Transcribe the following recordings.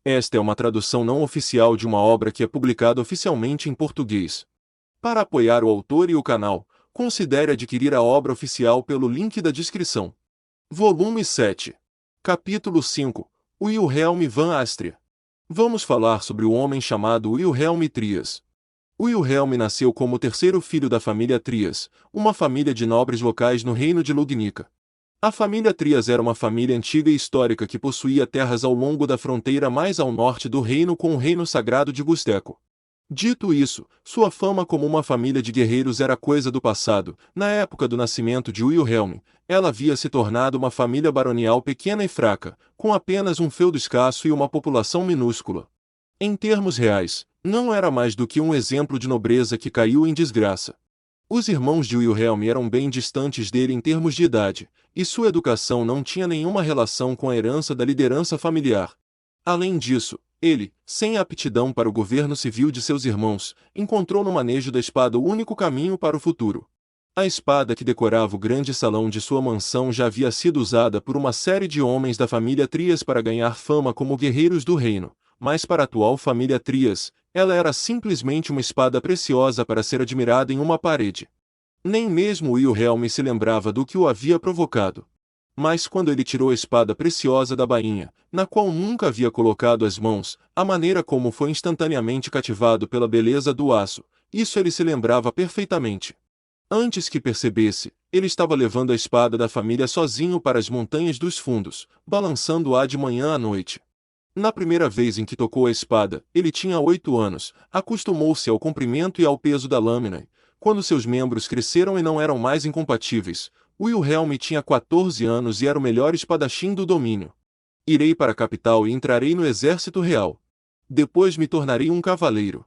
Esta é uma tradução não oficial de uma obra que é publicada oficialmente em português. Para apoiar o autor e o canal, considere adquirir a obra oficial pelo link da descrição. Volume 7. Capítulo 5. Wilhelm van Astria. Vamos falar sobre o homem chamado Wilhelm Trias. Wilhelm nasceu como o terceiro filho da família Trias, uma família de nobres locais no reino de Lugnica. A família Trias era uma família antiga e histórica que possuía terras ao longo da fronteira mais ao norte do reino com o reino sagrado de Gusteco. Dito isso, sua fama como uma família de guerreiros era coisa do passado. Na época do nascimento de Wilhelm, ela havia se tornado uma família baronial pequena e fraca, com apenas um feudo escasso e uma população minúscula. Em termos reais, não era mais do que um exemplo de nobreza que caiu em desgraça. Os irmãos de Wilhelm eram bem distantes dele em termos de idade, e sua educação não tinha nenhuma relação com a herança da liderança familiar. Além disso, ele, sem aptidão para o governo civil de seus irmãos, encontrou no manejo da espada o único caminho para o futuro. A espada que decorava o grande salão de sua mansão já havia sido usada por uma série de homens da família Trias para ganhar fama como guerreiros do reino, mas para a atual família Trias, ela era simplesmente uma espada preciosa para ser admirada em uma parede. Nem mesmo Wilhelm se lembrava do que o havia provocado. Mas quando ele tirou a espada preciosa da bainha, na qual nunca havia colocado as mãos, a maneira como foi instantaneamente cativado pela beleza do aço, isso ele se lembrava perfeitamente. Antes que percebesse, ele estava levando a espada da família sozinho para as montanhas dos fundos, balançando-a de manhã à noite. Na primeira vez em que tocou a espada, ele tinha 8 anos, acostumou-se ao comprimento e ao peso da lâmina. Quando seus membros cresceram e não eram mais incompatíveis, Wilhelm tinha 14 anos e era o melhor espadachim do domínio. Irei para a capital e entrarei no exército real. Depois me tornarei um cavaleiro.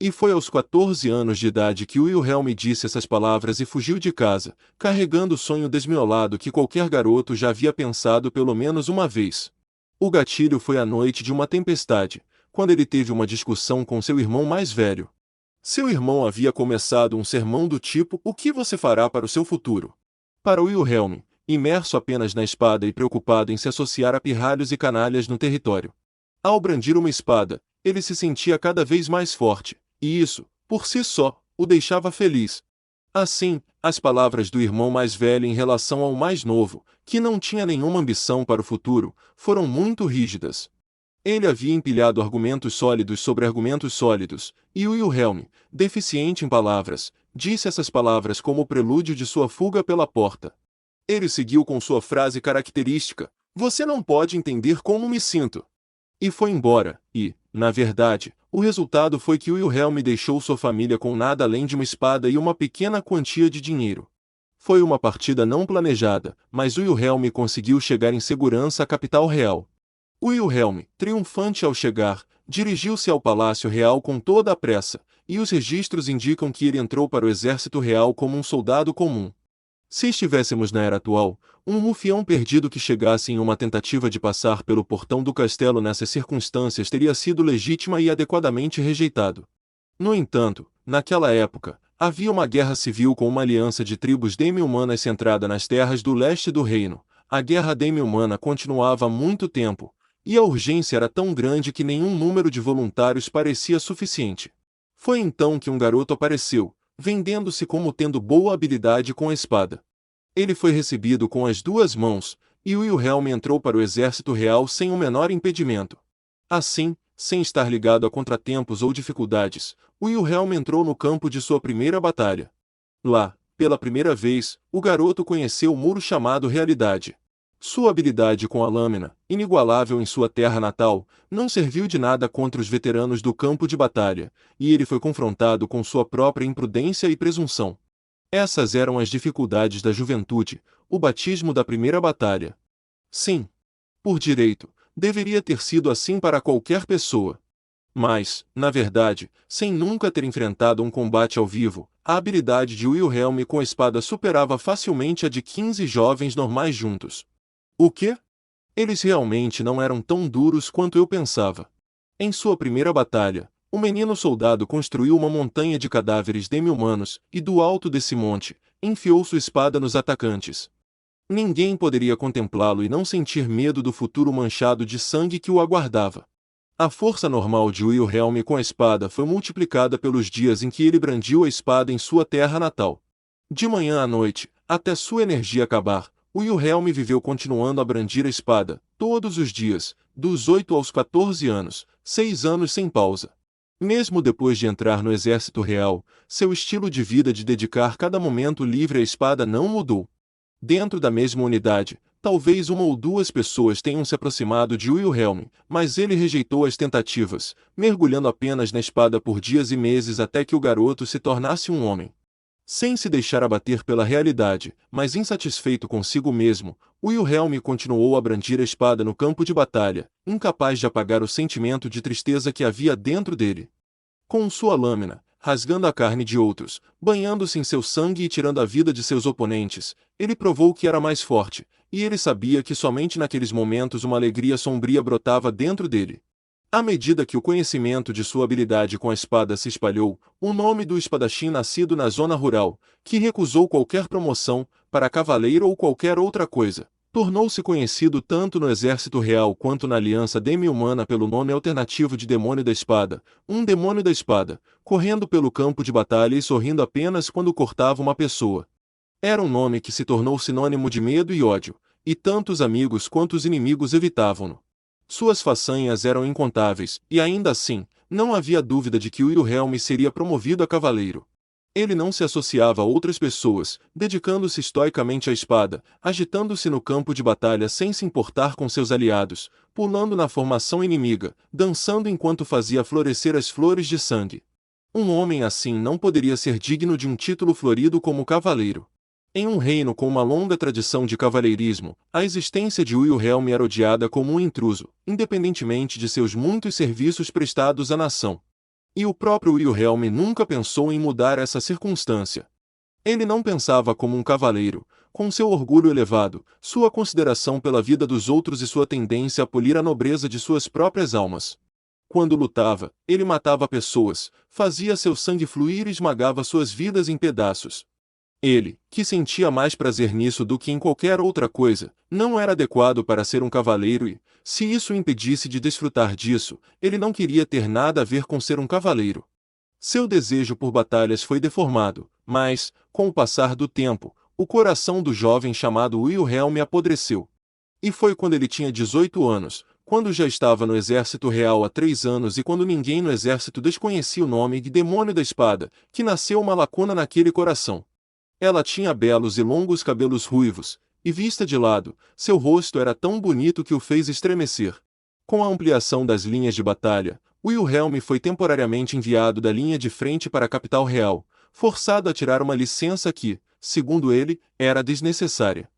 E foi aos 14 anos de idade que Wilhelm disse essas palavras e fugiu de casa, carregando o sonho desmiolado que qualquer garoto já havia pensado pelo menos uma vez. O gatilho foi a noite de uma tempestade, quando ele teve uma discussão com seu irmão mais velho. Seu irmão havia começado um sermão do tipo: "O que você fará para o seu futuro?" Para Wilhelm, imerso apenas na espada e preocupado em se associar a pirralhos e canalhas no território. Ao brandir uma espada, ele se sentia cada vez mais forte, e isso, por si só, o deixava feliz. Assim, as palavras do irmão mais velho em relação ao mais novo, que não tinha nenhuma ambição para o futuro, foram muito rígidas. Ele havia empilhado argumentos sólidos sobre argumentos sólidos, e Wilhelm, deficiente em palavras, disse essas palavras como o prelúdio de sua fuga pela porta. Ele seguiu com sua frase característica: "Você não pode entender como me sinto." E foi embora, e, na verdade, o resultado foi que Wilhelm deixou sua família com nada além de uma espada e uma pequena quantia de dinheiro. Foi uma partida não planejada, mas Wilhelm conseguiu chegar em segurança à capital real. Wilhelm, triunfante ao chegar, dirigiu-se ao Palácio Real com toda a pressa, e os registros indicam que ele entrou para o exército real como um soldado comum. Se estivéssemos na era atual, um rufião perdido que chegasse em uma tentativa de passar pelo portão do castelo nessas circunstâncias teria sido legítima e adequadamente rejeitado. No entanto, naquela época, havia uma guerra civil com uma aliança de tribos demi-humanas centrada nas terras do leste do reino. A guerra demi-humana continuava há muito tempo, e a urgência era tão grande que nenhum número de voluntários parecia suficiente. Foi então que um garoto apareceu, vendendo-se como tendo boa habilidade com a espada. Ele foi recebido com as 2 mãos, e Wilhelm entrou para o exército real sem o menor impedimento. Assim, sem estar ligado a contratempos ou dificuldades, Wilhelm entrou no campo de sua primeira batalha. Lá, pela primeira vez, o garoto conheceu o muro chamado realidade. Sua habilidade com a lâmina, inigualável em sua terra natal, não serviu de nada contra os veteranos do campo de batalha, e ele foi confrontado com sua própria imprudência e presunção. Essas eram as dificuldades da juventude, o batismo da primeira batalha. Sim. Por direito, deveria ter sido assim para qualquer pessoa. Mas, na verdade, sem nunca ter enfrentado um combate ao vivo, a habilidade de Wilhelm com a espada superava facilmente a de 15 jovens normais juntos. O quê? Eles realmente não eram tão duros quanto eu pensava. Em sua primeira batalha, o menino soldado construiu uma montanha de cadáveres demi-humanos, e do alto desse monte, enfiou sua espada nos atacantes. Ninguém poderia contemplá-lo e não sentir medo do futuro manchado de sangue que o aguardava. A força normal de Wilhelm com a espada foi multiplicada pelos dias em que ele brandiu a espada em sua terra natal. De manhã à noite, até sua energia acabar, Wilhelm viveu continuando a brandir a espada, todos os dias, dos 8 aos 14 anos, 6 anos sem pausa. Mesmo depois de entrar no exército real, seu estilo de vida de dedicar cada momento livre à espada não mudou. Dentro da mesma unidade, talvez uma ou duas pessoas tenham se aproximado de Wilhelm, mas ele rejeitou as tentativas, mergulhando apenas na espada por dias e meses até que o garoto se tornasse um homem. Sem se deixar abater pela realidade, mas insatisfeito consigo mesmo, Wilhelm continuou a brandir a espada no campo de batalha, incapaz de apagar o sentimento de tristeza que havia dentro dele. Com sua lâmina, rasgando a carne de outros, banhando-se em seu sangue e tirando a vida de seus oponentes, ele provou que era mais forte, e ele sabia que somente naqueles momentos uma alegria sombria brotava dentro dele. À medida que o conhecimento de sua habilidade com a espada se espalhou, o nome do espadachim nascido na zona rural, que recusou qualquer promoção, para cavaleiro ou qualquer outra coisa, tornou-se conhecido tanto no exército real quanto na aliança demi-humana pelo nome alternativo de Demônio da Espada, um demônio da espada, correndo pelo campo de batalha e sorrindo apenas quando cortava uma pessoa. Era um nome que se tornou sinônimo de medo e ódio, e tanto os amigos quanto os inimigos evitavam-no. Suas façanhas eram incontáveis, e ainda assim, não havia dúvida de que Wilhelm seria promovido a cavaleiro. Ele não se associava a outras pessoas, dedicando-se estoicamente à espada, agitando-se no campo de batalha sem se importar com seus aliados, pulando na formação inimiga, dançando enquanto fazia florescer as flores de sangue. Um homem assim não poderia ser digno de um título florido como cavaleiro. Em um reino com uma longa tradição de cavaleirismo, a existência de Wilhelm era odiada como um intruso, independentemente de seus muitos serviços prestados à nação. E o próprio Wilhelm nunca pensou em mudar essa circunstância. Ele não pensava como um cavaleiro, com seu orgulho elevado, sua consideração pela vida dos outros e sua tendência a polir a nobreza de suas próprias almas. Quando lutava, ele matava pessoas, fazia seu sangue fluir e esmagava suas vidas em pedaços. Ele, que sentia mais prazer nisso do que em qualquer outra coisa, não era adequado para ser um cavaleiro e, se isso o impedisse de desfrutar disso, ele não queria ter nada a ver com ser um cavaleiro. Seu desejo por batalhas foi deformado, mas, com o passar do tempo, o coração do jovem chamado Wilhelm apodreceu. E foi quando ele tinha 18 anos, quando já estava no exército real há 3 anos e quando ninguém no exército desconhecia o nome de Demônio da Espada, que nasceu uma lacuna naquele coração. Ela tinha belos e longos cabelos ruivos, e vista de lado, seu rosto era tão bonito que o fez estremecer. Com a ampliação das linhas de batalha, Wilhelm foi temporariamente enviado da linha de frente para a capital real, forçado a tirar uma licença que, segundo ele, era desnecessária.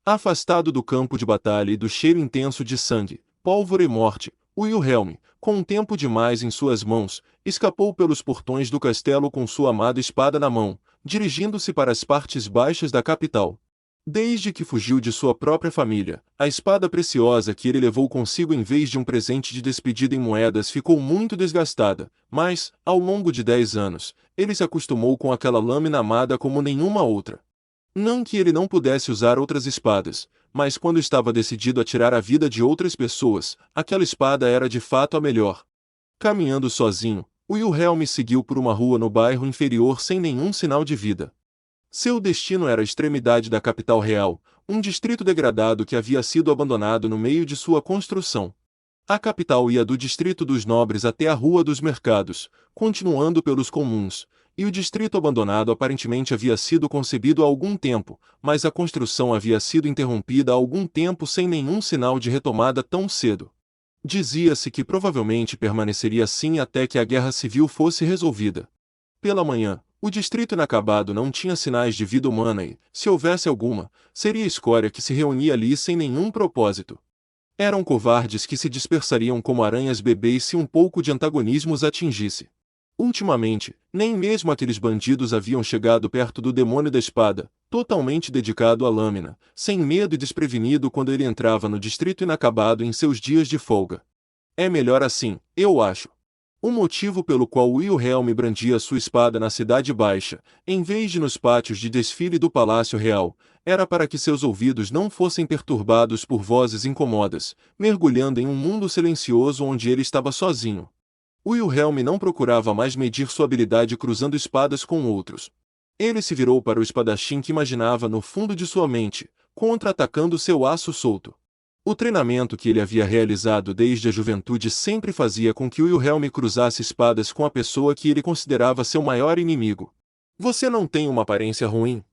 Afastado do campo de batalha e do cheiro intenso de sangue, pólvora e morte, Wilhelm, com um tempo demais em suas mãos, escapou pelos portões do castelo com sua amada espada na mão, dirigindo-se para as partes baixas da capital. Desde que fugiu de sua própria família, a espada preciosa que ele levou consigo em vez de um presente de despedida em moedas ficou muito desgastada, mas, ao longo de 10 anos, ele se acostumou com aquela lâmina amada como nenhuma outra. Não que ele não pudesse usar outras espadas, mas quando estava decidido a tirar a vida de outras pessoas, aquela espada era de fato a melhor. Caminhando sozinho, Wilhelm seguiu por uma rua no bairro inferior sem nenhum sinal de vida. Seu destino era a extremidade da capital real, um distrito degradado que havia sido abandonado no meio de sua construção. A capital ia do distrito dos nobres até a rua dos mercados, continuando pelos comuns, e o distrito abandonado aparentemente havia sido concebido há algum tempo, mas a construção havia sido interrompida há algum tempo sem nenhum sinal de retomada tão cedo. Dizia-se que provavelmente permaneceria assim até que a guerra civil fosse resolvida. Pela manhã, o distrito inacabado não tinha sinais de vida humana e, se houvesse alguma, seria escória que se reunia ali sem nenhum propósito. Eram covardes que se dispersariam como aranhas bebês se um pouco de antagonismo os atingisse. Ultimamente, nem mesmo aqueles bandidos haviam chegado perto do Demônio da Espada, totalmente dedicado à lâmina, sem medo e desprevenido quando ele entrava no distrito inacabado em seus dias de folga. É melhor assim, eu acho. O motivo pelo qual Wilhelm brandia sua espada na Cidade Baixa, em vez de nos pátios de desfile do Palácio Real, era para que seus ouvidos não fossem perturbados por vozes incomodas, mergulhando em um mundo silencioso onde ele estava sozinho. Wilhelm não procurava mais medir sua habilidade cruzando espadas com outros. Ele se virou para o espadachim que imaginava no fundo de sua mente, contra-atacando seu aço solto. O treinamento que ele havia realizado desde a juventude sempre fazia com que Wilhelm cruzasse espadas com a pessoa que ele considerava seu maior inimigo. Você não tem uma aparência ruim.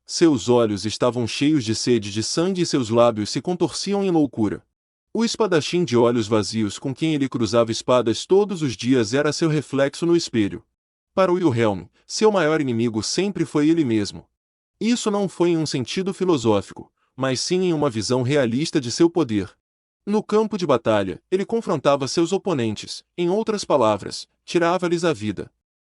Seus olhos estavam cheios de sede de sangue e seus lábios se contorciam em loucura. O espadachim de olhos vazios com quem ele cruzava espadas todos os dias era seu reflexo no espelho. Para Wilhelm, seu maior inimigo sempre foi ele mesmo. Isso não foi em um sentido filosófico, mas sim em uma visão realista de seu poder. No campo de batalha, ele confrontava seus oponentes, em outras palavras, tirava-lhes a vida.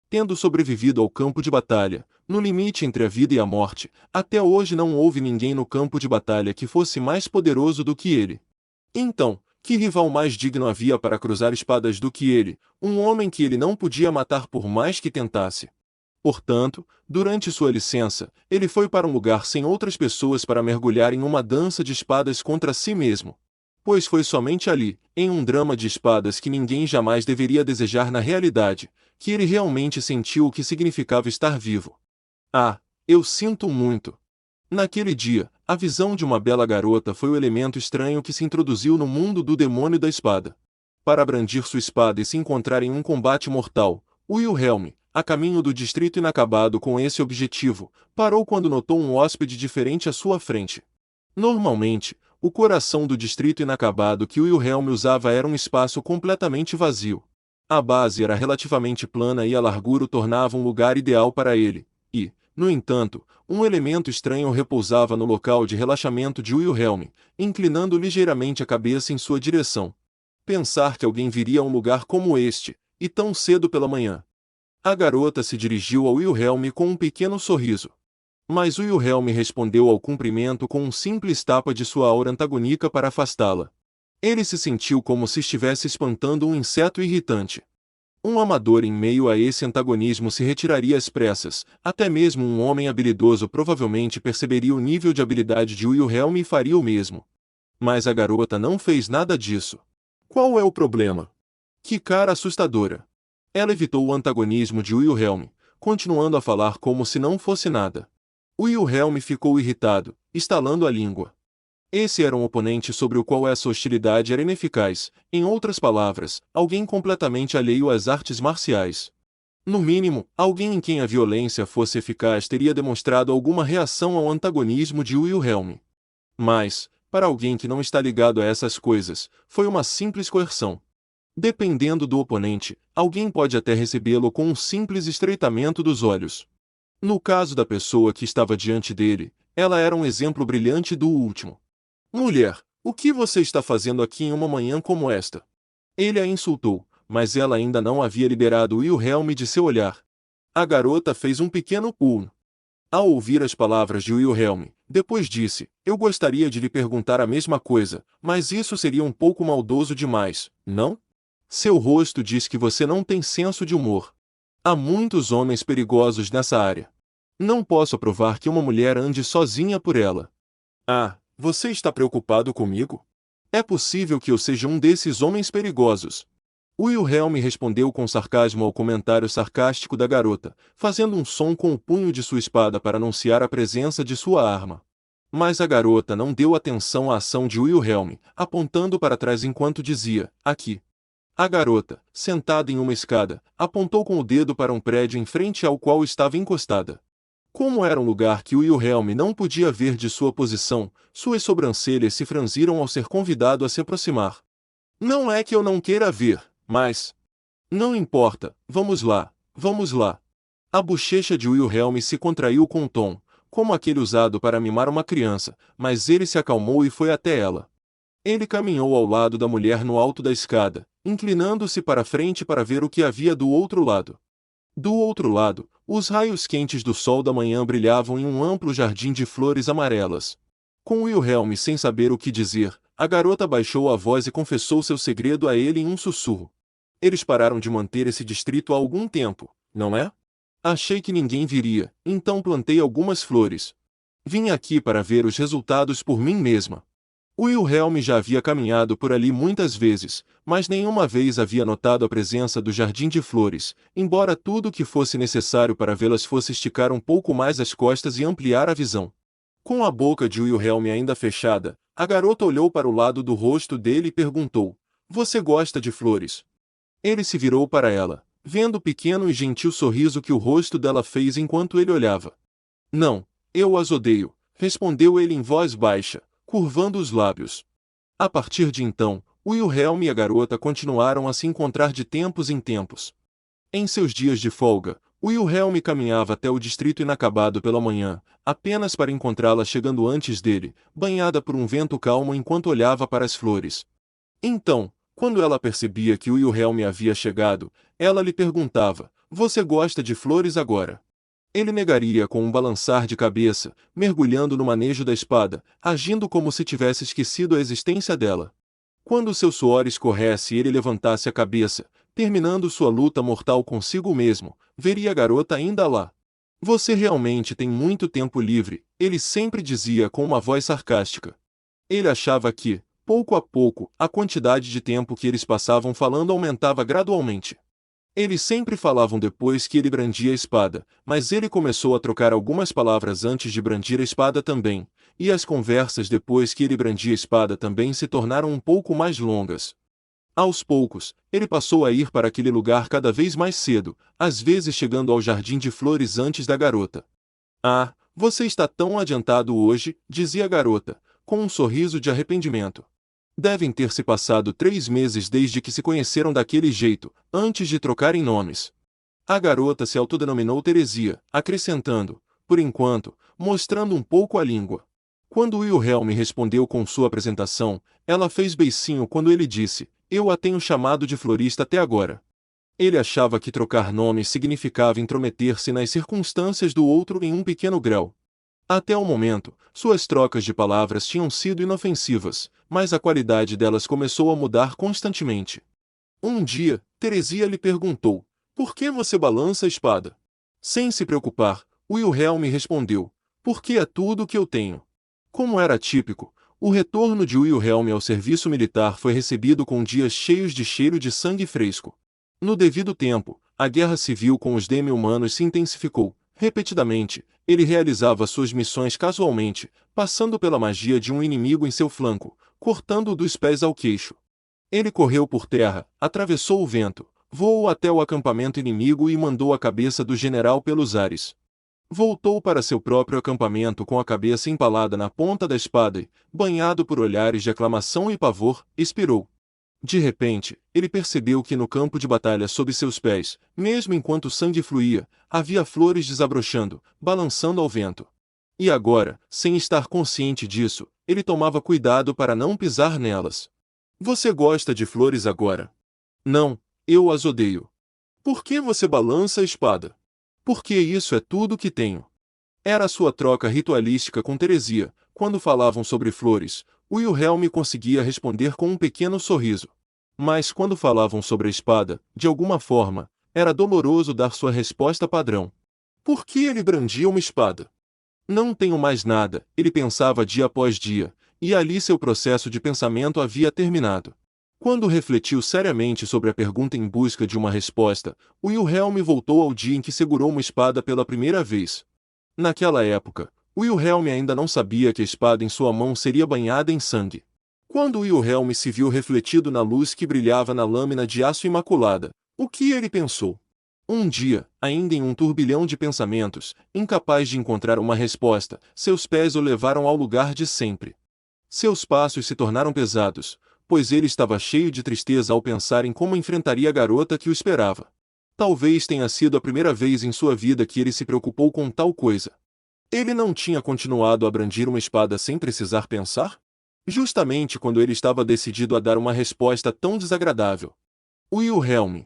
Tendo sobrevivido ao campo de batalha, no limite entre a vida e a morte, até hoje não houve ninguém no campo de batalha que fosse mais poderoso do que ele. Então, que rival mais digno havia para cruzar espadas do que ele, um homem que ele não podia matar por mais que tentasse? Portanto, durante sua licença, ele foi para um lugar sem outras pessoas para mergulhar em uma dança de espadas contra si mesmo. Pois foi somente ali, em um drama de espadas que ninguém jamais deveria desejar na realidade, que ele realmente sentiu o que significava estar vivo. Ah, eu sinto muito. Naquele dia, a visão de uma bela garota foi o elemento estranho que se introduziu no mundo do demônio da espada. Para brandir sua espada e se encontrar em um combate mortal, Wilhelm, a caminho do distrito inacabado com esse objetivo, parou quando notou um hóspede diferente à sua frente. Normalmente, o coração do distrito inacabado que Wilhelm usava era um espaço completamente vazio. A base era relativamente plana e a largura o tornava um lugar ideal para ele, e, no entanto, um elemento estranho repousava no local de relaxamento de Wilhelm, inclinando ligeiramente a cabeça em sua direção. Pensar que alguém viria a um lugar como este, e tão cedo pela manhã. A garota se dirigiu a Wilhelm com um pequeno sorriso. Mas Wilhelm respondeu ao cumprimento com um simples tapa de sua aura antagônica para afastá-la. Ele se sentiu como se estivesse espantando um inseto irritante. Um amador em meio a esse antagonismo se retiraria às pressas, até mesmo um homem habilidoso provavelmente perceberia o nível de habilidade de Wilhelm e faria o mesmo. Mas a garota não fez nada disso. Qual é o problema? Que cara assustadora! Ela evitou o antagonismo de Wilhelm, continuando a falar como se não fosse nada. Wilhelm ficou irritado, estalando a língua. Esse era um oponente sobre o qual essa hostilidade era ineficaz, em outras palavras, alguém completamente alheio às artes marciais. No mínimo, alguém em quem a violência fosse eficaz teria demonstrado alguma reação ao antagonismo de Wilhelm. Mas, para alguém que não está ligado a essas coisas, foi uma simples coerção. Dependendo do oponente, alguém pode até recebê-lo com um simples estreitamento dos olhos. No caso da pessoa que estava diante dele, ela era um exemplo brilhante do último. Mulher, o que você está fazendo aqui em uma manhã como esta? Ele a insultou, mas ela ainda não havia liberado Wilhelm de seu olhar. A garota fez um pequeno pulo. Ao ouvir as palavras de Wilhelm, depois disse, eu gostaria de lhe perguntar a mesma coisa, mas isso seria um pouco maldoso demais, não? Seu rosto diz que você não tem senso de humor. Há muitos homens perigosos nessa área. Não posso aprovar que uma mulher ande sozinha por ela. Ah, você está preocupado comigo? É possível que eu seja um desses homens perigosos. Wilhelm respondeu com sarcasmo ao comentário sarcástico da garota, fazendo um som com o punho de sua espada para anunciar a presença de sua arma. Mas a garota não deu atenção à ação de Wilhelm, apontando para trás enquanto dizia, aqui. A garota, sentada em uma escada, apontou com o dedo para um prédio em frente ao qual estava encostada. Como era um lugar que Wilhelm não podia ver de sua posição, suas sobrancelhas se franziram ao ser convidado a se aproximar. Não é que eu não queira ver, mas... Não importa, vamos lá, vamos lá. A bochecha de Wilhelm se contraiu com um tom, como aquele usado para mimar uma criança, mas ele se acalmou e foi até ela. Ele caminhou ao lado da mulher no alto da escada, inclinando-se para frente para ver o que havia do outro lado. Do outro lado, os raios quentes do sol da manhã brilhavam em um amplo jardim de flores amarelas. Com Wilhelm sem saber o que dizer, a garota baixou a voz e confessou seu segredo a ele em um sussurro. Eles pararam de manter esse distrito há algum tempo, não é? Achei que ninguém viria, então plantei algumas flores. Vim aqui para ver os resultados por mim mesma. Wilhelm já havia caminhado por ali muitas vezes, mas nenhuma vez havia notado a presença do jardim de flores, embora tudo o que fosse necessário para vê-las fosse esticar um pouco mais as costas e ampliar a visão. Com a boca de Wilhelm ainda fechada, a garota olhou para o lado do rosto dele e perguntou: Você gosta de flores? Ele se virou para ela, vendo o pequeno e gentil sorriso que o rosto dela fez enquanto ele olhava. Não, eu as odeio, respondeu ele em voz baixa, curvando os lábios. A partir de então, Wilhelm e a garota continuaram a se encontrar de tempos em tempos. Em seus dias de folga, Wilhelm caminhava até o distrito inacabado pela manhã, apenas para encontrá-la chegando antes dele, banhada por um vento calmo enquanto olhava para as flores. Então, quando ela percebia que Wilhelm havia chegado, ela lhe perguntava: Você gosta de flores agora? Ele negaria com um balançar de cabeça, mergulhando no manejo da espada, agindo como se tivesse esquecido a existência dela. Quando seu suor escorresse e ele levantasse a cabeça, terminando sua luta mortal consigo mesmo, veria a garota ainda lá. Você realmente tem muito tempo livre, ele sempre dizia com uma voz sarcástica. Ele achava que, pouco a pouco, a quantidade de tempo que eles passavam falando aumentava gradualmente. Eles sempre falavam depois que ele brandia a espada, mas ele começou a trocar algumas palavras antes de brandir a espada também, e as conversas depois que ele brandia a espada também se tornaram um pouco mais longas. Aos poucos, ele passou a ir para aquele lugar cada vez mais cedo, às vezes chegando ao jardim de flores antes da garota. Ah, você está tão adiantado hoje, dizia a garota, com um sorriso de arrependimento. Devem ter se passado 3 meses desde que se conheceram daquele jeito, antes de trocarem nomes. A garota se autodenominou Teresia, acrescentando, por enquanto, mostrando um pouco a língua. Quando Wilhelm respondeu com sua apresentação, ela fez beicinho quando ele disse: Eu a tenho chamado de florista até agora. Ele achava que trocar nomes significava intrometer-se nas circunstâncias do outro em um pequeno grau. Até o momento, suas trocas de palavras tinham sido inofensivas, mas a qualidade delas começou a mudar constantemente. Um dia, Teresia lhe perguntou: Por que você balança a espada? Sem se preocupar, Wilhelm respondeu: Porque é tudo o que eu tenho. Como era típico, o retorno de Wilhelm ao serviço militar foi recebido com dias cheios de cheiro de sangue fresco. No devido tempo, a guerra civil com os demi-humanos se intensificou. Repetidamente, ele realizava suas missões casualmente, passando pela magia de um inimigo em seu flanco, cortando-o dos pés ao queixo. Ele correu por terra, atravessou o vento, voou até o acampamento inimigo e mandou a cabeça do general pelos ares. Voltou para seu próprio acampamento com a cabeça empalada na ponta da espada e, banhado por olhares de aclamação e pavor, expirou. De repente, ele percebeu que no campo de batalha sob seus pés, mesmo enquanto o sangue fluía, havia flores desabrochando, balançando ao vento. E agora, sem estar consciente disso, ele tomava cuidado para não pisar nelas. Você gosta de flores agora? Não, eu as odeio. Por que você balança a espada? Porque isso é tudo que tenho. Era a sua troca ritualística com Teresia. Quando falavam sobre flores, Wilhelm conseguia responder com um pequeno sorriso. Mas quando falavam sobre a espada, de alguma forma, era doloroso dar sua resposta padrão. Por que ele brandia uma espada? Não tenho mais nada, ele pensava dia após dia, e ali seu processo de pensamento havia terminado. Quando refletiu seriamente sobre a pergunta em busca de uma resposta, Wilhelm voltou ao dia em que segurou uma espada pela primeira vez. Naquela época, Wilhelm ainda não sabia que a espada em sua mão seria banhada em sangue. Quando Wilhelm se viu refletido na luz que brilhava na lâmina de aço imaculada, o que ele pensou? Um dia, ainda em um turbilhão de pensamentos, incapaz de encontrar uma resposta, seus pés o levaram ao lugar de sempre. Seus passos se tornaram pesados, pois ele estava cheio de tristeza ao pensar em como enfrentaria a garota que o esperava. Talvez tenha sido a primeira vez em sua vida que ele se preocupou com tal coisa. Ele não tinha continuado a brandir uma espada sem precisar pensar? Justamente quando ele estava decidido a dar uma resposta tão desagradável. Wilhelm.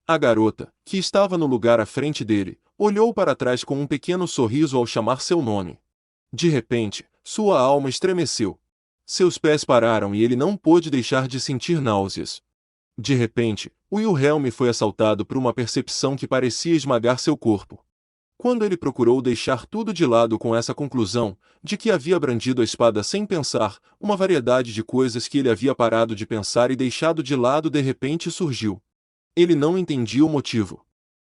A garota, que estava no lugar à frente dele, olhou para trás com um pequeno sorriso ao chamar seu nome. De repente, sua alma estremeceu. Seus pés pararam e ele não pôde deixar de sentir náuseas. De repente, Wilhelm foi assaltado por uma percepção que parecia esmagar seu corpo. Quando ele procurou deixar tudo de lado com essa conclusão, de que havia brandido a espada sem pensar, uma variedade de coisas que ele havia parado de pensar e deixado de lado de repente surgiu. Ele não entendia o motivo.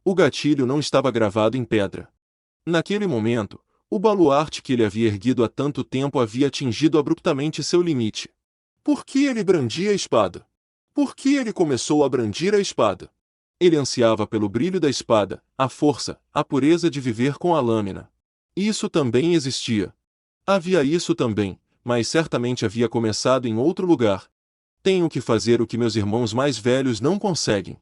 O gatilho não estava gravado em pedra. Naquele momento, o baluarte que ele havia erguido há tanto tempo havia atingido abruptamente seu limite. Por que ele brandia a espada? Por que ele começou a brandir a espada? Ele ansiava pelo brilho da espada, a força, a pureza de viver com a lâmina. Isso também existia. Havia isso também, mas certamente havia começado em outro lugar. Tenho que fazer o que meus irmãos mais velhos não conseguem.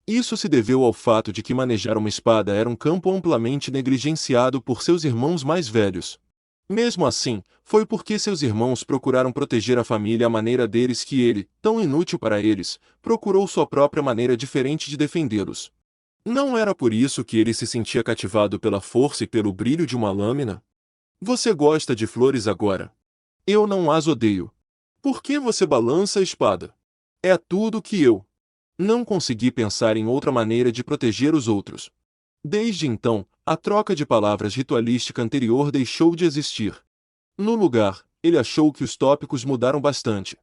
Isso se deveu ao fato de que manejar uma espada era um campo amplamente negligenciado por seus irmãos mais velhos. Mesmo assim, foi porque seus irmãos procuraram proteger a família à maneira deles que ele, tão inútil para eles, procurou sua própria maneira diferente de defendê-los. Não era por isso que ele se sentia cativado pela força e pelo brilho de uma lâmina? Você gosta de flores agora? Eu não as odeio. Por que você balança a espada? É tudo que eu. Não consegui pensar em outra maneira de proteger os outros. Desde então, a troca de palavras ritualística anterior deixou de existir. No lugar, ele achou que os tópicos mudaram bastante.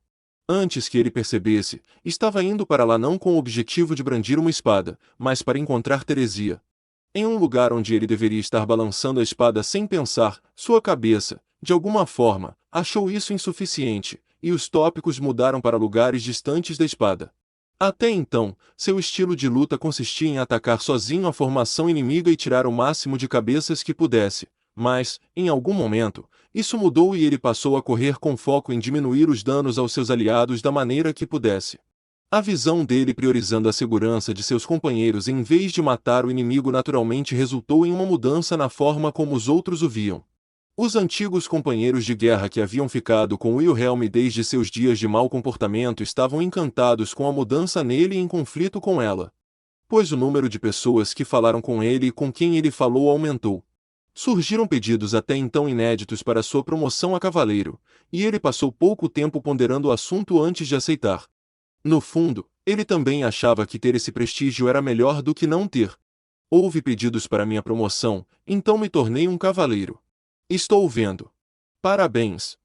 Antes que ele percebesse, estava indo para lá não com o objetivo de brandir uma espada, mas para encontrar Teresia. Em um lugar onde ele deveria estar balançando a espada sem pensar, sua cabeça, de alguma forma, achou isso insuficiente, e os tópicos mudaram para lugares distantes da espada. Até então, seu estilo de luta consistia em atacar sozinho a formação inimiga e tirar o máximo de cabeças que pudesse, mas, em algum momento, isso mudou e ele passou a correr com foco em diminuir os danos aos seus aliados da maneira que pudesse. A visão dele priorizando a segurança de seus companheiros em vez de matar o inimigo naturalmente resultou em uma mudança na forma como os outros o viam. Os antigos companheiros de guerra que haviam ficado com Wilhelm desde seus dias de mau comportamento estavam encantados com a mudança nele e em conflito com ela. Pois o número de pessoas que falaram com ele e com quem ele falou aumentou. Surgiram pedidos até então inéditos para sua promoção a cavaleiro, e ele passou pouco tempo ponderando o assunto antes de aceitar. No fundo, ele também achava que ter esse prestígio era melhor do que não ter. Houve pedidos para minha promoção, então me tornei um cavaleiro. Estou vendo. Parabéns.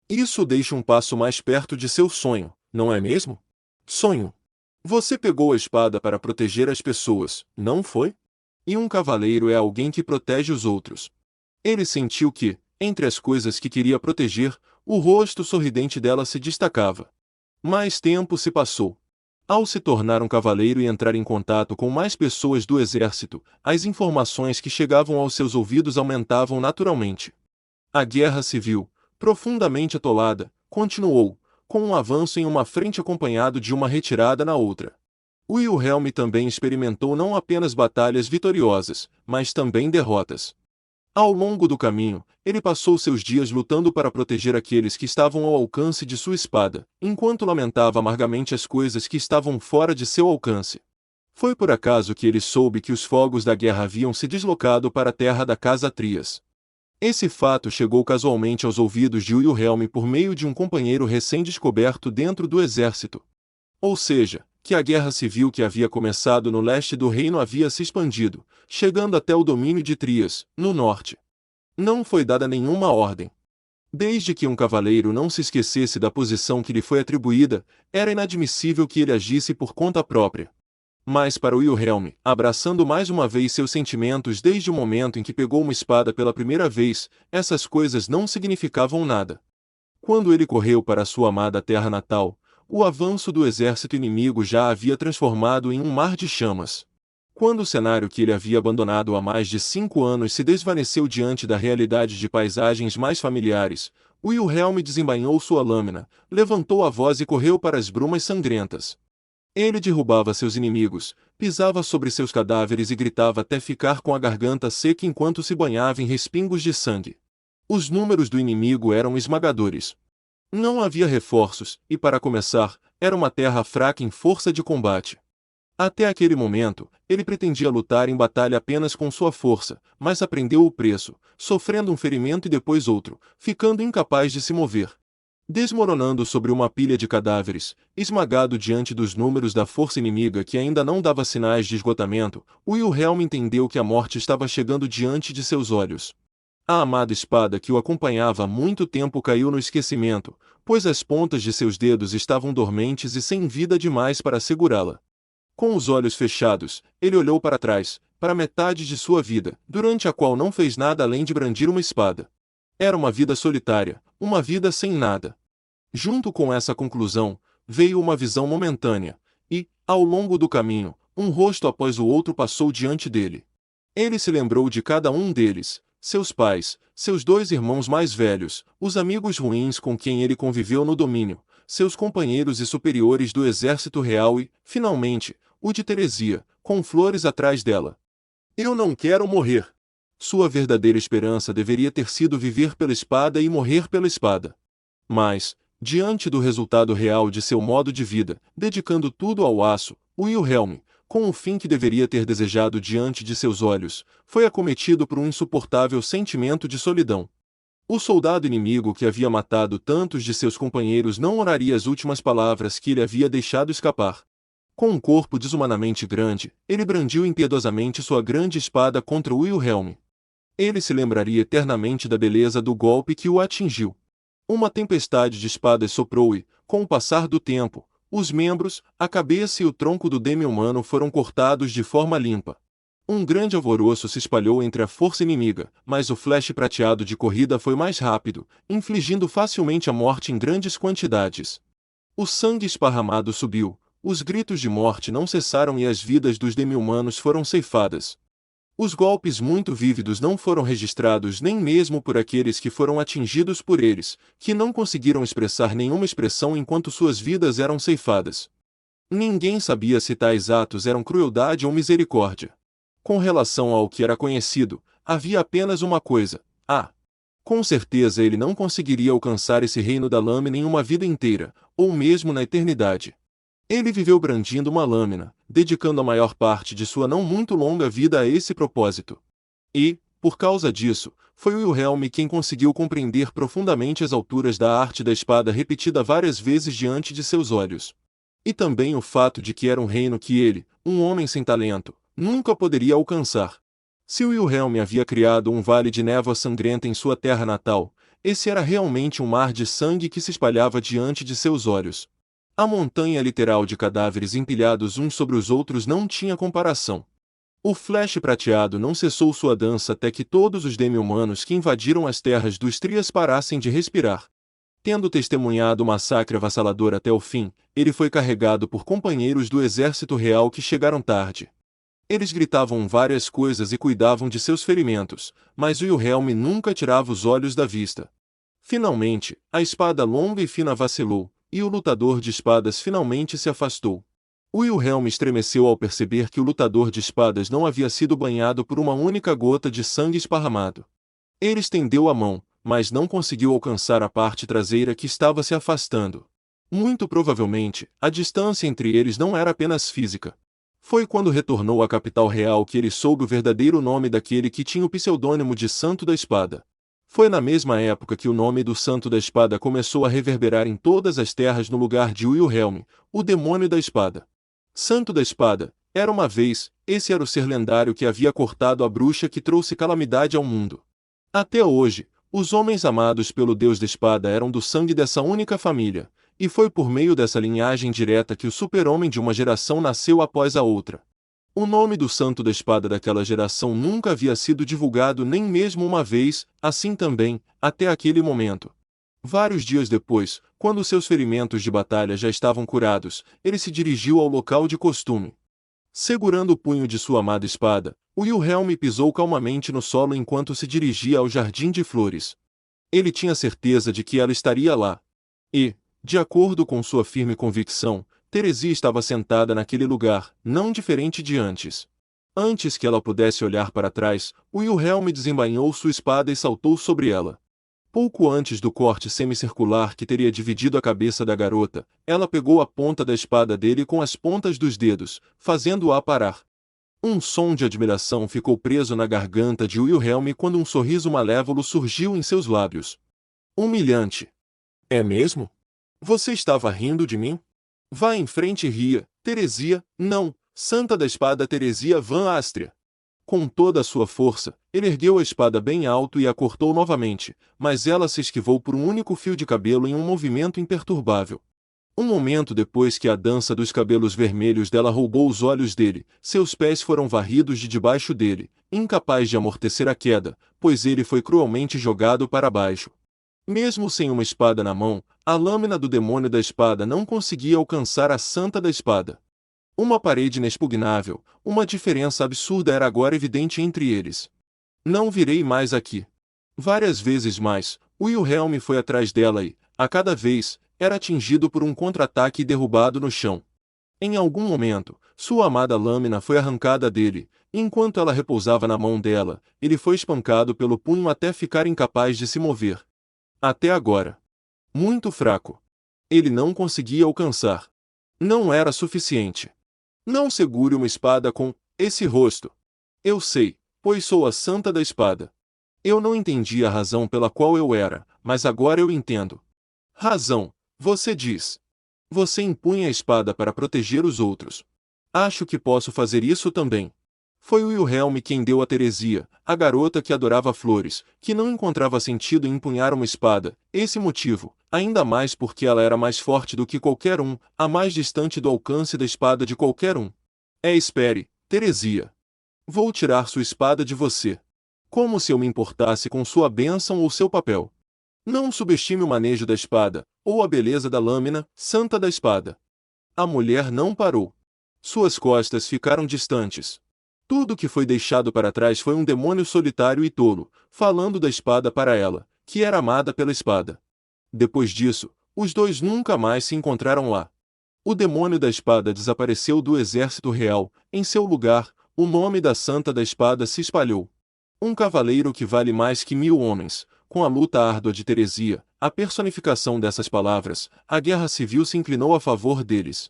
Isso o deixa um passo mais perto de seu sonho, não é mesmo? Sonho. Você pegou a espada para proteger as pessoas, não foi? E um cavaleiro é alguém que protege os outros. Ele sentiu que, entre as coisas que queria proteger, o rosto sorridente dela se destacava. Mais tempo se passou. Ao se tornar um cavaleiro e entrar em contato com mais pessoas do exército, as informações que chegavam aos seus ouvidos aumentavam naturalmente. A guerra civil, profundamente atolada, continuou, com um avanço em uma frente acompanhado de uma retirada na outra. Wilhelm também experimentou não apenas batalhas vitoriosas, mas também derrotas. Ao longo do caminho, ele passou seus dias lutando para proteger aqueles que estavam ao alcance de sua espada, enquanto lamentava amargamente as coisas que estavam fora de seu alcance. Foi por acaso que ele soube que os fogos da guerra haviam se deslocado para a terra da casa Trias. Esse fato chegou casualmente aos ouvidos de Wilhelm por meio de um companheiro recém-descoberto dentro do exército. Ou seja, que a guerra civil que havia começado no leste do reino havia se expandido, chegando até o domínio de Trias, no norte. Não foi dada nenhuma ordem. Desde que um cavaleiro não se esquecesse da posição que lhe foi atribuída, era inadmissível que ele agisse por conta própria. Mas para Wilhelm, abraçando mais uma vez seus sentimentos desde o momento em que pegou uma espada pela primeira vez, essas coisas não significavam nada. Quando ele correu para sua amada terra natal, o avanço do exército inimigo já a havia transformado em um mar de chamas. Quando o cenário que ele havia abandonado há mais de 5 anos se desvaneceu diante da realidade de paisagens mais familiares, Wilhelm desembainhou sua lâmina, levantou a voz e correu para as brumas sangrentas. Ele derrubava seus inimigos, pisava sobre seus cadáveres e gritava até ficar com a garganta seca enquanto se banhava em respingos de sangue. Os números do inimigo eram esmagadores. Não havia reforços, e para começar, era uma terra fraca em força de combate. Até aquele momento, ele pretendia lutar em batalha apenas com sua força, mas aprendeu o preço, sofrendo um ferimento e depois outro, ficando incapaz de se mover. Desmoronando sobre uma pilha de cadáveres, esmagado diante dos números da força inimiga que ainda não dava sinais de esgotamento, Wilhelm entendeu que a morte estava chegando diante de seus olhos. A amada espada que o acompanhava há muito tempo caiu no esquecimento, pois as pontas de seus dedos estavam dormentes e sem vida demais para segurá-la. Com os olhos fechados, ele olhou para trás, para a metade de sua vida, durante a qual não fez nada além de brandir uma espada. Era uma vida solitária, uma vida sem nada. Junto com essa conclusão, veio uma visão momentânea, e, ao longo do caminho, um rosto após o outro passou diante dele. Ele se lembrou de cada um deles, seus pais, seus 2 irmãos mais velhos, os amigos ruins com quem ele conviveu no domínio, seus companheiros e superiores do exército real e, finalmente, o de Teresia, com flores atrás dela. Eu não quero morrer. Sua verdadeira esperança deveria ter sido viver pela espada e morrer pela espada. Mas, diante do resultado real de seu modo de vida, dedicando tudo ao aço, Wilhelm, com o fim que deveria ter desejado diante de seus olhos, foi acometido por um insuportável sentimento de solidão. O soldado inimigo que havia matado tantos de seus companheiros não oraria as últimas palavras que ele havia deixado escapar. Com um corpo desumanamente grande, ele brandiu impiedosamente sua grande espada contra Wilhelm. Ele se lembraria eternamente da beleza do golpe que o atingiu. Uma tempestade de espadas soprou e, com o passar do tempo, os membros, a cabeça e o tronco do demi-humano foram cortados de forma limpa. Um grande alvoroço se espalhou entre a força inimiga, mas o flash prateado de corrida foi mais rápido, infligindo facilmente a morte em grandes quantidades. O sangue esparramado subiu, os gritos de morte não cessaram e as vidas dos demi-humanos foram ceifadas. Os golpes muito vívidos não foram registrados nem mesmo por aqueles que foram atingidos por eles, que não conseguiram expressar nenhuma expressão enquanto suas vidas eram ceifadas. Ninguém sabia se tais atos eram crueldade ou misericórdia. Com relação ao que era conhecido, havia apenas uma coisa: com certeza ele não conseguiria alcançar esse reino da lâmina em uma vida inteira, ou mesmo na eternidade. Ele viveu brandindo uma lâmina, dedicando a maior parte de sua não muito longa vida a esse propósito. E, por causa disso, foi Wilhelm quem conseguiu compreender profundamente as alturas da arte da espada repetida várias vezes diante de seus olhos. E também o fato de que era um reino que ele, um homem sem talento, nunca poderia alcançar. Se Wilhelm havia criado um vale de névoa sangrenta em sua terra natal, esse era realmente um mar de sangue que se espalhava diante de seus olhos. A montanha literal de cadáveres empilhados uns sobre os outros não tinha comparação. O flash prateado não cessou sua dança até que todos os demi-humanos que invadiram as terras dos Trias parassem de respirar. Tendo testemunhado o massacre avassalador até o fim, ele foi carregado por companheiros do exército real que chegaram tarde. Eles gritavam várias coisas e cuidavam de seus ferimentos, mas Wilhelm nunca tirava os olhos da vista. Finalmente, a espada longa e fina vacilou, e o lutador de espadas finalmente se afastou. Wilhelm estremeceu ao perceber que o lutador de espadas não havia sido banhado por uma única gota de sangue esparramado. Ele estendeu a mão, mas não conseguiu alcançar a parte traseira que estava se afastando. Muito provavelmente, a distância entre eles não era apenas física. Foi quando retornou à capital real que ele soube o verdadeiro nome daquele que tinha o pseudônimo de Santo da Espada. Foi na mesma época que o nome do Santo da Espada começou a reverberar em todas as terras no lugar de Wilhelm, o demônio da espada. Santo da Espada, era uma vez, esse era o ser lendário que havia cortado a bruxa que trouxe calamidade ao mundo. Até hoje, os homens amados pelo Deus da Espada eram do sangue dessa única família, e foi por meio dessa linhagem direta que o super-homem de uma geração nasceu após a outra. O nome do Santo da Espada daquela geração nunca havia sido divulgado nem mesmo uma vez, assim também, até aquele momento. Vários dias depois, quando seus ferimentos de batalha já estavam curados, ele se dirigiu ao local de costume. Segurando o punho de sua amada espada, Wilhelm pisou calmamente no solo enquanto se dirigia ao jardim de flores. Ele tinha certeza de que ela estaria lá. E, de acordo com sua firme convicção, Teresia estava sentada naquele lugar, não diferente de antes. Antes que ela pudesse olhar para trás, Wilhelm desembainhou sua espada e saltou sobre ela. Pouco antes do corte semicircular que teria dividido a cabeça da garota, ela pegou a ponta da espada dele com as pontas dos dedos, fazendo-a parar. Um som de admiração ficou preso na garganta de Wilhelm quando um sorriso malévolo surgiu em seus lábios. Humilhante. É mesmo? Você estava rindo de mim? Vá em frente e ria, Teresia, não, Santa da Espada Teresia Van Astria. Com toda a sua força, ele ergueu a espada bem alto e a cortou novamente, mas ela se esquivou por um único fio de cabelo em um movimento imperturbável. Um momento depois que a dança dos cabelos vermelhos dela roubou os olhos dele, seus pés foram varridos de debaixo dele, incapaz de amortecer a queda, pois ele foi cruelmente jogado para baixo. Mesmo sem uma espada na mão, a lâmina do demônio da espada não conseguia alcançar a Santa da Espada. Uma parede inexpugnável, uma diferença absurda era agora evidente entre eles. Não virei mais aqui. Várias vezes mais, Wilhelm foi atrás dela e, a cada vez, era atingido por um contra-ataque e derrubado no chão. Em algum momento, sua amada lâmina foi arrancada dele, e enquanto ela repousava na mão dela, ele foi espancado pelo punho até ficar incapaz de se mover. Até agora. Muito fraco. Ele não conseguia alcançar. Não era suficiente. Não segure uma espada com esse rosto. Eu sei, pois sou a Santa da Espada. Eu não entendi a razão pela qual eu era, mas agora eu entendo. Razão, você diz. Você impunha a espada para proteger os outros. Acho que posso fazer isso também. Foi Wilhelm quem deu a Teresia, a garota que adorava flores, que não encontrava sentido em empunhar uma espada, esse motivo, ainda mais porque ela era mais forte do que qualquer um, a mais distante do alcance da espada de qualquer um. Espere, Teresia. Vou tirar sua espada de você. Como se eu me importasse com sua bênção ou seu papel. Não subestime o manejo da espada, ou a beleza da lâmina, Santa da Espada. A mulher não parou. Suas costas ficaram distantes. Tudo que foi deixado para trás foi um demônio solitário e tolo, falando da espada para ela, que era amada pela espada. Depois disso, os dois nunca mais se encontraram lá. O demônio da espada desapareceu do exército real, em seu lugar, o nome da Santa da Espada se espalhou. Um cavaleiro que vale mais que 1000 homens, com a luta árdua de Teresia, a personificação dessas palavras, a guerra civil se inclinou a favor deles.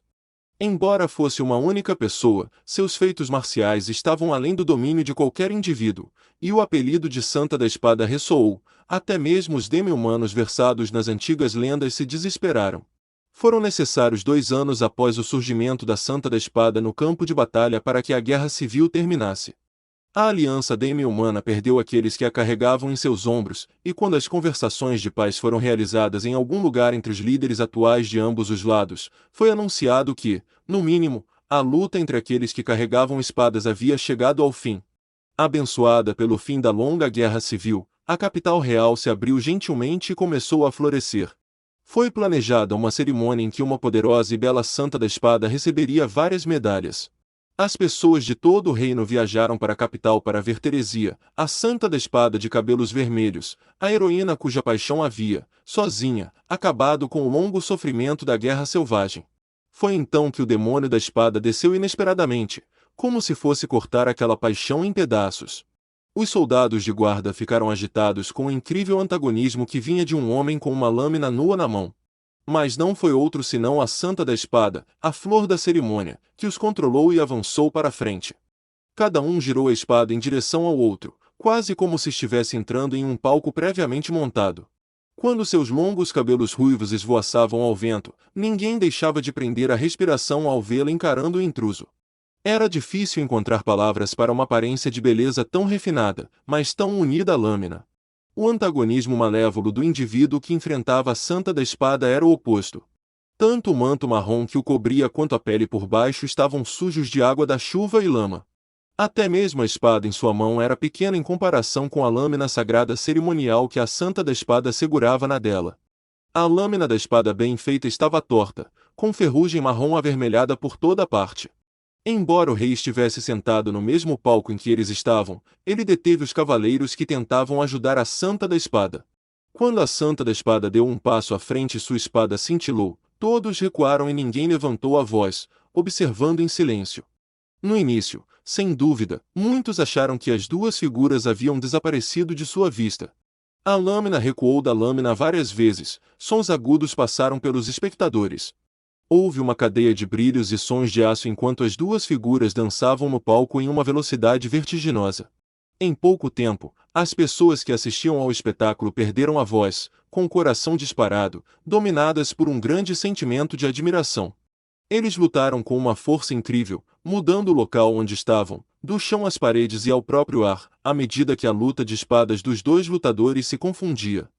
Embora fosse uma única pessoa, seus feitos marciais estavam além do domínio de qualquer indivíduo, e o apelido de Santa da Espada ressoou, até mesmo os demi-humanos versados nas antigas lendas se desesperaram. Foram necessários 2 anos após o surgimento da Santa da Espada no campo de batalha para que a guerra civil terminasse. A aliança demi-humana perdeu aqueles que a carregavam em seus ombros, e quando as conversações de paz foram realizadas em algum lugar entre os líderes atuais de ambos os lados, foi anunciado que, no mínimo, a luta entre aqueles que carregavam espadas havia chegado ao fim. Abençoada pelo fim da longa guerra civil, a capital real se abriu gentilmente e começou a florescer. Foi planejada uma cerimônia em que uma poderosa e bela Santa da Espada receberia várias medalhas. As pessoas de todo o reino viajaram para a capital para ver Teresia, a Santa da Espada de cabelos vermelhos, a heroína cuja paixão havia, sozinha, acabado com o longo sofrimento da guerra selvagem. Foi então que o demônio da espada desceu inesperadamente, como se fosse cortar aquela paixão em pedaços. Os soldados de guarda ficaram agitados com o incrível antagonismo que vinha de um homem com uma lâmina nua na mão. Mas não foi outro senão a Santa da Espada, a flor da cerimônia, que os controlou e avançou para a frente. Cada um girou a espada em direção ao outro, quase como se estivesse entrando em um palco previamente montado. Quando seus longos cabelos ruivos esvoaçavam ao vento, ninguém deixava de prender a respiração ao vê-la encarando o intruso. Era difícil encontrar palavras para uma aparência de beleza tão refinada, mas tão unida à lâmina. O antagonismo malévolo do indivíduo que enfrentava a Santa da Espada era o oposto. Tanto o manto marrom que o cobria quanto a pele por baixo estavam sujos de água da chuva e lama. Até mesmo a espada em sua mão era pequena em comparação com a lâmina sagrada cerimonial que a Santa da Espada segurava na dela. A lâmina da espada bem feita estava torta, com ferrugem marrom avermelhada por toda parte. Embora o rei estivesse sentado no mesmo palco em que eles estavam, ele deteve os cavaleiros que tentavam ajudar a Santa da Espada. Quando a Santa da Espada deu um passo à frente e sua espada cintilou, todos recuaram e ninguém levantou a voz, observando em silêncio. No início, sem dúvida, muitos acharam que as duas figuras haviam desaparecido de sua vista. A lâmina recuou da lâmina várias vezes, sons agudos passaram pelos espectadores. Houve uma cadeia de brilhos e sons de aço enquanto as duas figuras dançavam no palco em uma velocidade vertiginosa. Em pouco tempo, as pessoas que assistiam ao espetáculo perderam a voz, com o coração disparado, dominadas por um grande sentimento de admiração. Eles lutaram com uma força incrível, mudando o local onde estavam, do chão às paredes e ao próprio ar, à medida que a luta de espadas dos dois lutadores se confundia.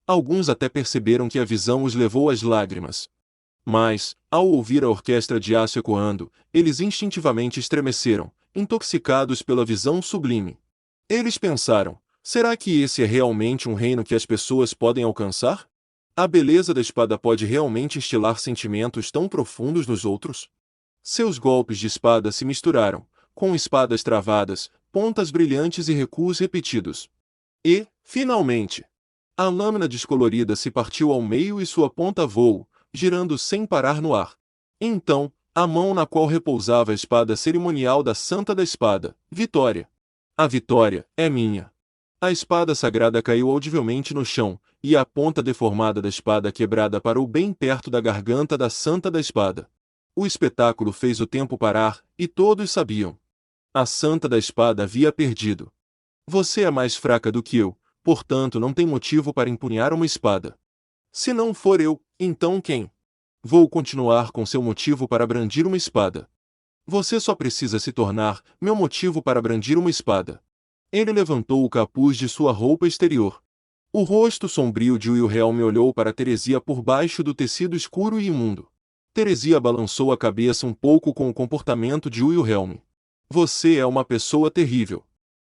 Alguns até perceberam que a visão os levou às lágrimas. Mas, ao ouvir a orquestra de aço ecoando, eles instintivamente estremeceram, intoxicados pela visão sublime. Eles pensaram: será que esse é realmente um reino que as pessoas podem alcançar? A beleza da espada pode realmente instilar sentimentos tão profundos nos outros? Seus golpes de espada se misturaram, com espadas travadas, pontas brilhantes e recuos repetidos. E, finalmente, a lâmina descolorida se partiu ao meio e sua ponta voou, girando sem parar no ar. Então, a mão na qual repousava a espada cerimonial da Santa da Espada, Vitória. A vitória é minha. A espada sagrada caiu audivelmente no chão, e a ponta deformada da espada quebrada parou bem perto da garganta da Santa da Espada. O espetáculo fez o tempo parar, e todos sabiam. A Santa da Espada havia perdido. Você é mais fraca do que eu, portanto não tem motivo para empunhar uma espada. Se não for eu, então quem? Vou continuar com seu motivo para brandir uma espada. Você só precisa se tornar meu motivo para brandir uma espada. Ele levantou o capuz de sua roupa exterior. O rosto sombrio de Wilhelm olhou para Teresia por baixo do tecido escuro e imundo. Teresia balançou a cabeça um pouco com o comportamento de Wilhelm. Você é uma pessoa terrível.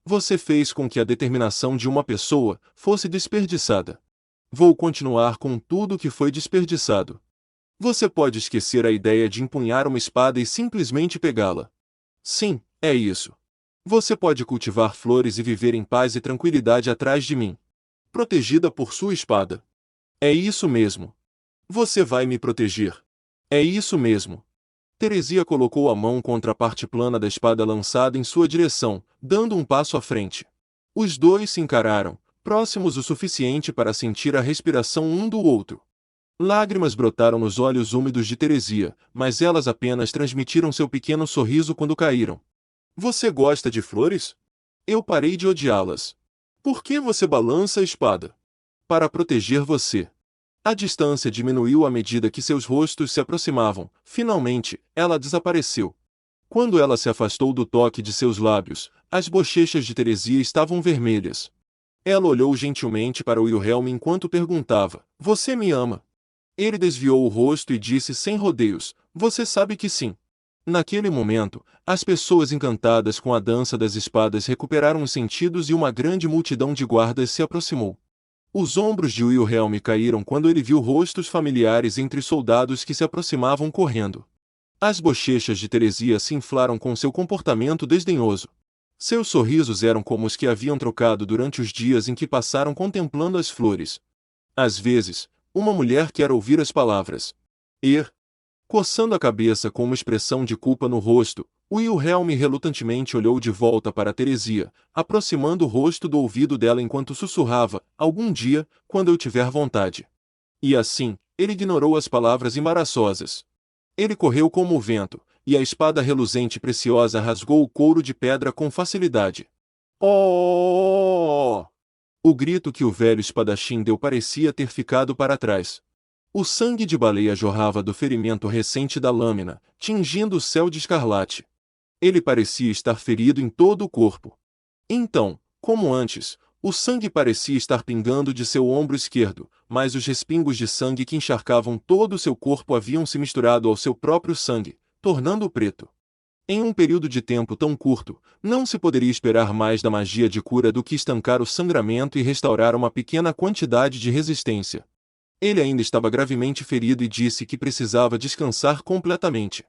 Você fez com que a determinação de uma pessoa fosse desperdiçada. Vou continuar com tudo que foi desperdiçado. Você pode esquecer a ideia de empunhar uma espada e simplesmente pegá-la. Sim, é isso. Você pode cultivar flores e viver em paz e tranquilidade atrás de mim, protegida por sua espada. É isso mesmo. Você vai me proteger. É isso mesmo. Teresia colocou a mão contra a parte plana da espada lançada em sua direção, dando um passo à frente. Os dois se encararam, próximos o suficiente para sentir a respiração um do outro. Lágrimas brotaram nos olhos úmidos de Teresia, mas elas apenas transmitiram seu pequeno sorriso quando caíram. Você gosta de flores? Eu parei de odiá-las. Por que você balança a espada? Para proteger você. A distância diminuiu à medida que seus rostos se aproximavam. Finalmente, ela desapareceu. Quando ela se afastou do toque de seus lábios, as bochechas de Teresia estavam vermelhas. Ela olhou gentilmente para Wilhelm enquanto perguntava: Você me ama? Ele desviou o rosto e disse sem rodeios: Você sabe que sim. Naquele momento, as pessoas encantadas com a dança das espadas recuperaram os sentidos e uma grande multidão de guardas se aproximou. Os ombros de Wilhelm caíram quando ele viu rostos familiares entre soldados que se aproximavam correndo. As bochechas de Teresia se inflaram com seu comportamento desdenhoso. Seus sorrisos eram como os que haviam trocado durante os dias em que passaram contemplando as flores. Às vezes, uma mulher quer ouvir as palavras. Coçando a cabeça com uma expressão de culpa no rosto, Wilhelm relutantemente olhou de volta para Teresia, aproximando o rosto do ouvido dela enquanto sussurrava: Algum dia, quando eu tiver vontade. E assim, ele ignorou as palavras embaraçosas. Ele correu como o vento, e a espada reluzente e preciosa rasgou o couro de pedra com facilidade. Oh! O grito que o velho espadachim deu parecia ter ficado para trás. O sangue de baleia jorrava do ferimento recente da lâmina, tingindo o céu de escarlate. Ele parecia estar ferido em todo o corpo. Então, como antes, o sangue parecia estar pingando de seu ombro esquerdo, mas os respingos de sangue que encharcavam todo o seu corpo haviam se misturado ao seu próprio sangue, tornando-o preto. Em um período de tempo tão curto, não se poderia esperar mais da magia de cura do que estancar o sangramento e restaurar uma pequena quantidade de resistência. Ele ainda estava gravemente ferido e disse que precisava descansar completamente.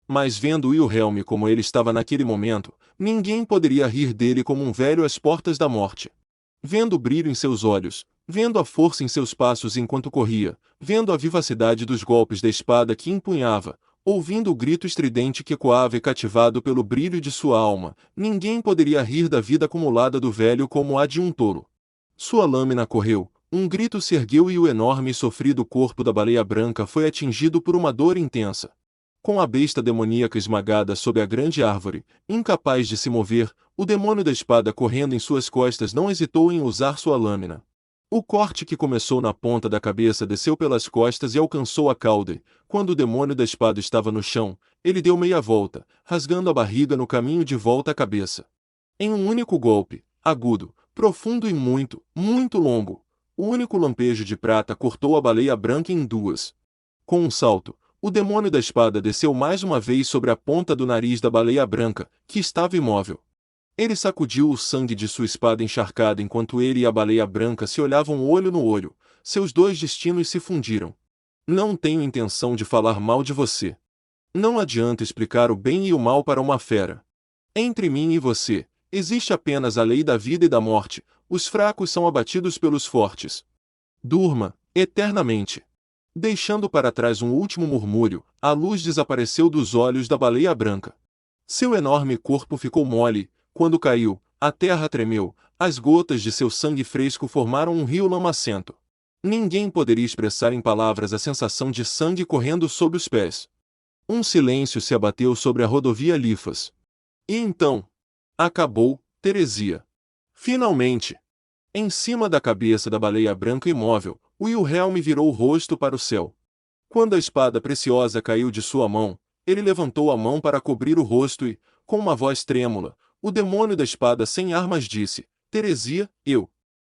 Mas vendo Wilhelm como ele estava naquele momento, ninguém poderia rir dele como um velho às portas da morte. Vendo o brilho em seus olhos, vendo a força em seus passos enquanto corria, vendo a vivacidade dos golpes da espada que empunhava, ouvindo o grito estridente que ecoava e cativado pelo brilho de sua alma, ninguém poderia rir da vida acumulada do velho como a de um touro. Sua lâmina correu, um grito se ergueu e o enorme e sofrido corpo da baleia branca foi atingido por uma dor intensa. Com a besta demoníaca esmagada sob a grande árvore, incapaz de se mover, o demônio da espada correndo em suas costas não hesitou em usar sua lâmina. O corte que começou na ponta da cabeça desceu pelas costas e alcançou a cauda, e, quando o demônio da espada estava no chão, ele deu meia volta, rasgando a barriga no caminho de volta à cabeça. Em um único golpe, agudo, profundo e muito, muito longo, o único lampejo de prata cortou a baleia branca em duas. Com um salto, o demônio da espada desceu mais uma vez sobre a ponta do nariz da baleia branca, que estava imóvel. Ele sacudiu o sangue de sua espada encharcada enquanto ele e a baleia branca se olhavam olho no olho. Seus dois destinos se fundiram. Não tenho intenção de falar mal de você. Não adianta explicar o bem e o mal para uma fera. Entre mim e você, existe apenas a lei da vida e da morte. Os fracos são abatidos pelos fortes. Durma, eternamente. Deixando para trás um último murmúrio, a luz desapareceu dos olhos da baleia branca. Seu enorme corpo ficou mole. Quando caiu, a terra tremeu, as gotas de seu sangue fresco formaram um rio lamacento. Ninguém poderia expressar em palavras a sensação de sangue correndo sob os pés. Um silêncio se abateu sobre a rodovia Lifas. E então? Acabou, Teresia. Finalmente! Em cima da cabeça da baleia branca imóvel, Wilhelm virou o rosto para o céu. Quando a espada preciosa caiu de sua mão, ele levantou a mão para cobrir o rosto e, com uma voz trêmula, o demônio da espada sem armas disse: Teresia, eu.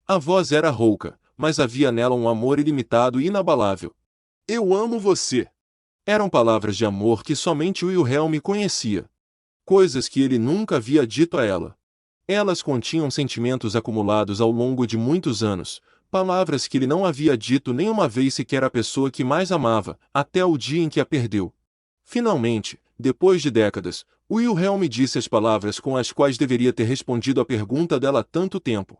A voz era rouca, mas havia nela um amor ilimitado e inabalável. Eu amo você. Eram palavras de amor que somente Wilhelm conhecia. Coisas que ele nunca havia dito a ela. Elas continham sentimentos acumulados ao longo de muitos anos, palavras que ele não havia dito nem uma vez sequer à pessoa que mais amava, até o dia em que a perdeu. Finalmente, depois de décadas, Wilhelm disse as palavras com as quais deveria ter respondido à pergunta dela há tanto tempo.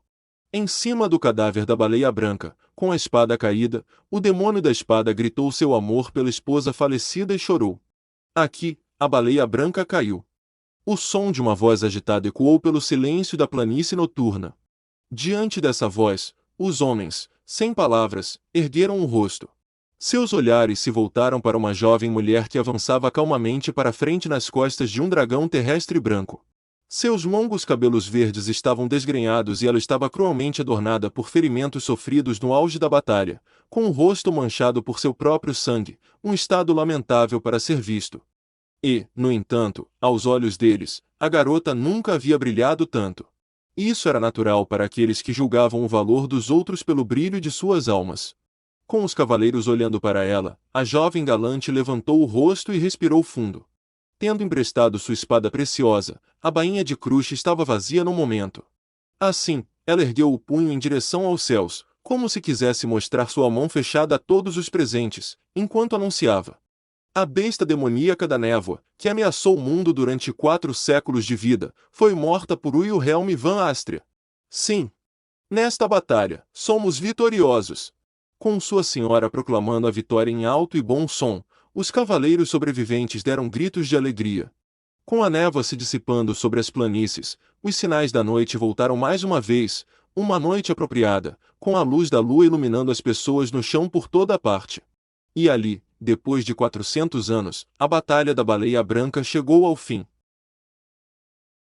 Em cima do cadáver da baleia branca, com a espada caída, o demônio da espada gritou seu amor pela esposa falecida e chorou. Aqui, a baleia branca caiu. O som de uma voz agitada ecoou pelo silêncio da planície noturna. Diante dessa voz, os homens, sem palavras, ergueram o rosto. Seus olhares se voltaram para uma jovem mulher que avançava calmamente para frente nas costas de um dragão terrestre branco. Seus longos cabelos verdes estavam desgrenhados e ela estava cruelmente adornada por ferimentos sofridos no auge da batalha, com o rosto manchado por seu próprio sangue, um estado lamentável para ser visto. E, no entanto, aos olhos deles, a garota nunca havia brilhado tanto. Isso era natural para aqueles que julgavam o valor dos outros pelo brilho de suas almas. Com os cavaleiros olhando para ela, a jovem galante levantou o rosto e respirou fundo. Tendo emprestado sua espada preciosa, a bainha de crush estava vazia no momento. Assim, ela ergueu o punho em direção aos céus, como se quisesse mostrar sua mão fechada a todos os presentes, enquanto anunciava: a besta demoníaca da névoa, que ameaçou o mundo durante 4 séculos de vida, foi morta por Wilhelm van Astria. Sim. Nesta batalha, somos vitoriosos. Com sua senhora proclamando a vitória em alto e bom som, os cavaleiros sobreviventes deram gritos de alegria. Com a névoa se dissipando sobre as planícies, os sinais da noite voltaram mais uma vez, uma noite apropriada, com a luz da lua iluminando as pessoas no chão por toda a parte. E ali, depois de 400 anos, a Batalha da Baleia Branca chegou ao fim.